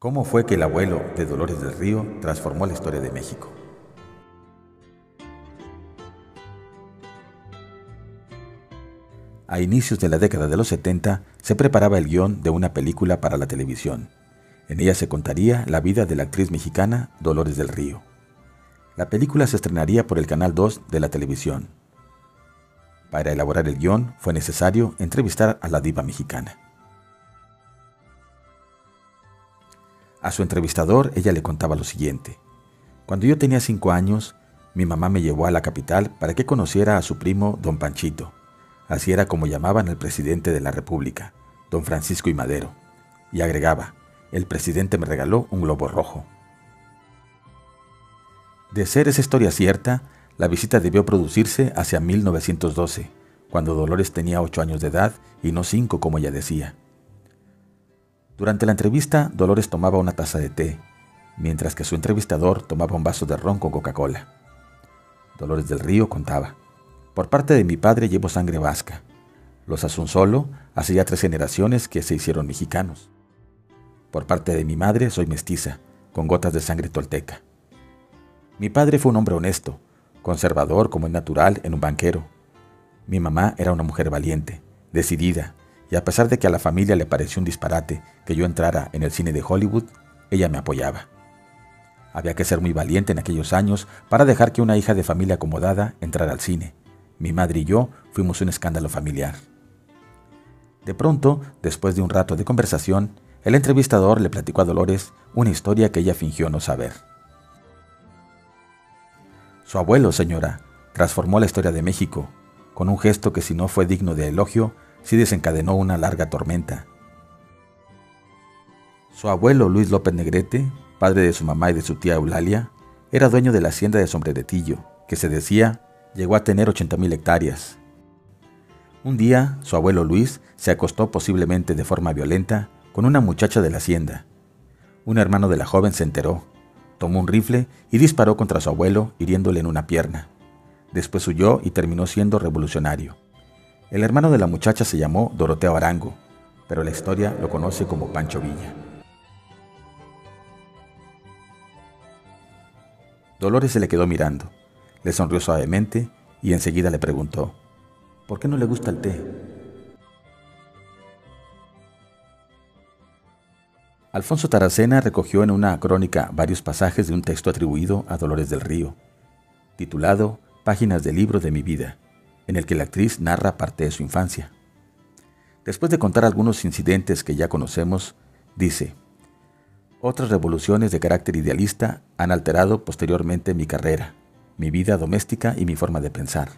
¿Cómo fue que el abuelo de Dolores del Río transformó la historia de México? A inicios de la década de los 70 se preparaba el guión de una película para la televisión. En ella se contaría la vida de la actriz mexicana Dolores del Río. La película se estrenaría por el Canal 2 de la televisión. Para elaborar el guión fue necesario entrevistar a la diva mexicana. A su entrevistador ella le contaba lo siguiente: cuando yo tenía 5 años, mi mamá me llevó a la capital para que conociera a su primo Don Panchito. Así era como llamaban al presidente de la República, Don Francisco I. Madero. Y agregaba: el presidente me regaló un globo rojo. De ser esa historia cierta, la visita debió producirse hacia 1912, cuando Dolores tenía 8 años de edad y no 5 como ella decía. Durante la entrevista, Dolores tomaba una taza de té, mientras que su entrevistador tomaba un vaso de ron con Coca-Cola. Dolores del Río contaba: por parte de mi padre llevo sangre vasca. Los Asunsolo hace ya 3 generaciones que se hicieron mexicanos. Por parte de mi madre soy mestiza, con gotas de sangre tolteca. Mi padre fue un hombre honesto, conservador como es natural en un banquero. Mi mamá era una mujer valiente, decidida, y a pesar de que a la familia le pareció un disparate que yo entrara en el cine de Hollywood, ella me apoyaba. Había que ser muy valiente en aquellos años para dejar que una hija de familia acomodada entrara al cine. Mi madre y yo fuimos un escándalo familiar. De pronto, después de un rato de conversación, el entrevistador le platicó a Dolores una historia que ella fingió no saber. Su abuelo, señora, transformó la historia de México, con un gesto que si no fue digno de elogio, sí desencadenó una larga tormenta. Su abuelo, Luis López Negrete, padre de su mamá y de su tía Eulalia, era dueño de la hacienda de Sombreretillo, que se decía llegó a tener 80,000 hectáreas. Un día, su abuelo Luis se acostó posiblemente de forma violenta con una muchacha de la hacienda. Un hermano de la joven se enteró, tomó un rifle y disparó contra su abuelo, hiriéndole en una pierna. Después huyó y terminó siendo revolucionario. El hermano de la muchacha se llamó Doroteo Arango, pero la historia lo conoce como Pancho Villa. Dolores se le quedó mirando, le sonrió suavemente y enseguida le preguntó: ¿por qué no le gusta el té? Alfonso Taracena recogió en una crónica varios pasajes de un texto atribuido a Dolores del Río, titulado Páginas del libro de mi vida, en el que la actriz narra parte de su infancia. Después de contar algunos incidentes que ya conocemos, dice: otras revoluciones de carácter idealista han alterado posteriormente mi carrera, mi vida doméstica y mi forma de pensar.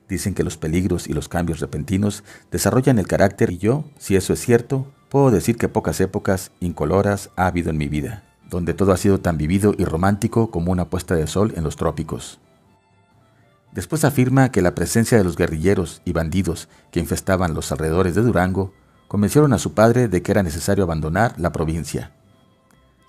Dicen que los peligros y los cambios repentinos desarrollan el carácter y yo, si eso es cierto, puedo decir que pocas épocas incoloras ha habido en mi vida, donde todo ha sido tan vivido y romántico como una puesta de sol en los trópicos. Después afirma que la presencia de los guerrilleros y bandidos que infestaban los alrededores de Durango convencieron a su padre de que era necesario abandonar la provincia.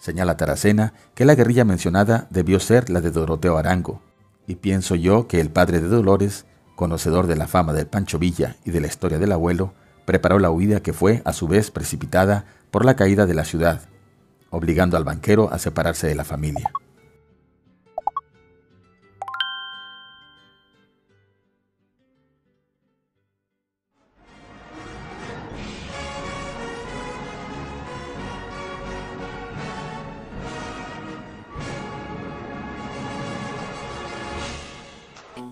Señala Taracena que la guerrilla mencionada debió ser la de Doroteo Arango, y pienso yo que el padre de Dolores, conocedor de la fama del Pancho Villa y de la historia del abuelo, preparó la huida que fue, a su vez, precipitada por la caída de la ciudad, obligando al banquero a separarse de la familia.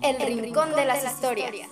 El Rincón de las Historias.